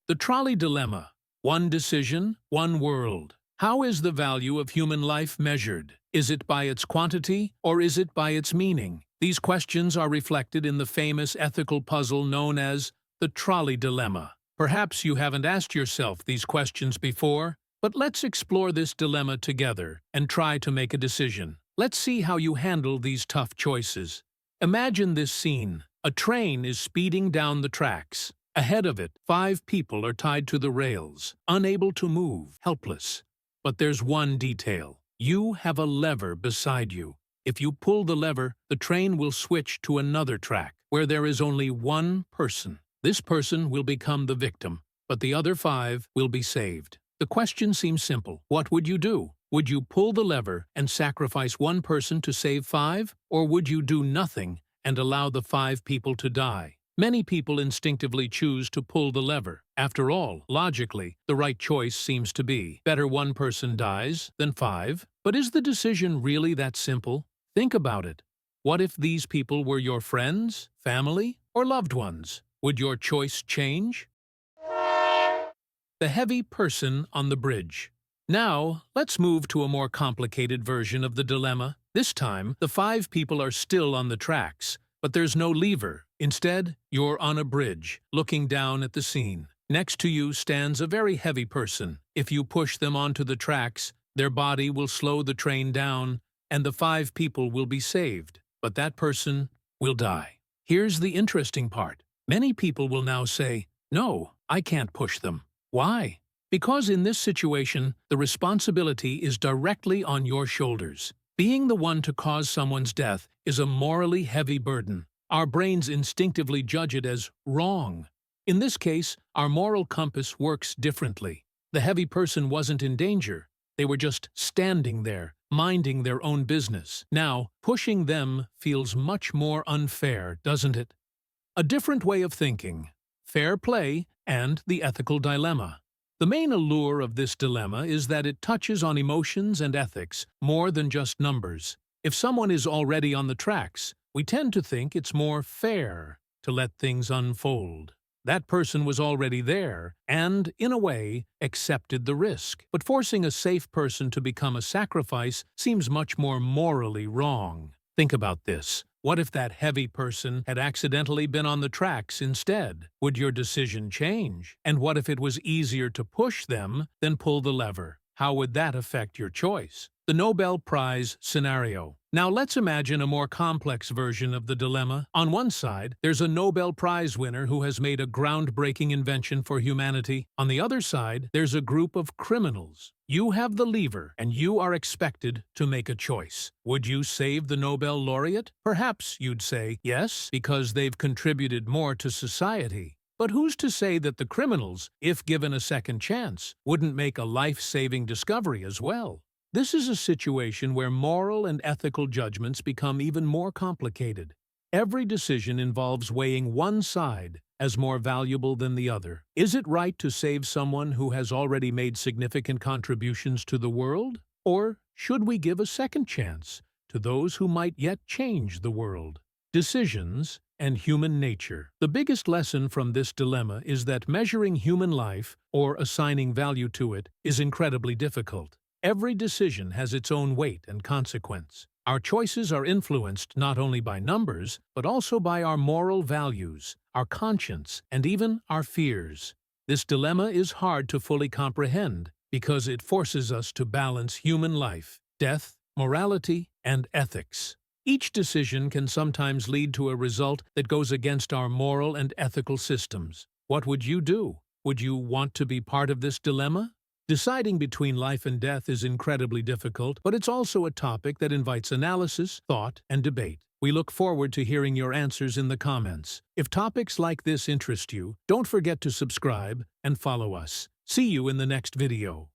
The trolley dilemma. One decision, one world. How is the value of human life measured? Is it by its quantity, or is it by its meaning? These questions are reflected in the famous ethical puzzle known as the trolley dilemma. Perhaps you haven't asked yourself these questions before, but let's explore this dilemma together and try to make a decision. Let's see how you handle these tough choices. Imagine this scene. A train is speeding down the tracks. Ahead of it, 5 people are tied to the rails, unable to move, helpless. But there's one detail. You have a lever beside you. If you pull the lever, the train will switch to another track, where there is only one person. This person will become the victim, but the other 5 will be saved. The question seems simple. What would you do? Would you pull the lever and sacrifice one person to save 5? Or would you do nothing and allow the 5 people to die? Many people instinctively choose to pull the lever. After all, logically, the right choice seems to be better one person dies than 5. But is the decision really that simple? Think about it. What if these people were your friends, family, or loved ones? Would your choice change? The heavy person on the bridge. Now, let's move to a more complicated version of the dilemma. This time, the 5 people are still on the tracks, but there's no lever. Instead, you're on a bridge, looking down at the scene. Next to you stands a very heavy person. If you push them onto the tracks, their body will slow the train down, and the 5 people will be saved. But that person will die. Here's the interesting part. Many people will now say, "No, I can't push them." Why? Because in this situation, the responsibility is directly on your shoulders. Being the one to cause someone's death is a morally heavy burden. Our brains instinctively judge it as wrong. In this case, our moral compass works differently. The heavy person wasn't in danger. They were just standing there, minding their own business. Now, pushing them feels much more unfair, doesn't it? A different way of thinking. Fair play and the ethical dilemma. The main allure of this dilemma is that it touches on emotions and ethics more than just numbers. If someone is already on the tracks, we tend to think it's more fair to let things unfold. That person was already there and, in a way, accepted the risk. But forcing a safe person to become a sacrifice seems much more morally wrong. Think about this. What if that heavy person had accidentally been on the tracks instead? Would your decision change? And what if it was easier to push them than pull the lever? How would that affect your choice? The Nobel Prize scenario. Now let's imagine a more complex version of the dilemma. On one side, there's a Nobel Prize winner who has made a groundbreaking invention for humanity. On the other side, there's a group of criminals. You have the lever, and you are expected to make a choice. Would you save the Nobel laureate? Perhaps you'd say yes, because they've contributed more to society. But who's to say that the criminals, if given a second chance, wouldn't make a life-saving discovery as well? This is a situation where moral and ethical judgments become even more complicated. Every decision involves weighing one side as more valuable than the other. Is it right to save someone who has already made significant contributions to the world? Or should we give a second chance to those who might yet change the world? Decisions and human nature. The biggest lesson from this dilemma is that measuring human life, or assigning value to it, is incredibly difficult. Every decision has its own weight and consequence. Our choices are influenced not only by numbers, but also by our moral values, our conscience, and even our fears. This dilemma is hard to fully comprehend because it forces us to balance human life, death, morality, and ethics. Each decision can sometimes lead to a result that goes against our moral and ethical systems. What would you do? Would you want to be part of this dilemma? Deciding between life and death is incredibly difficult, but it's also a topic that invites analysis, thought, and debate. We look forward to hearing your answers in the comments. If topics like this interest you, don't forget to subscribe and follow us. See you in the next video.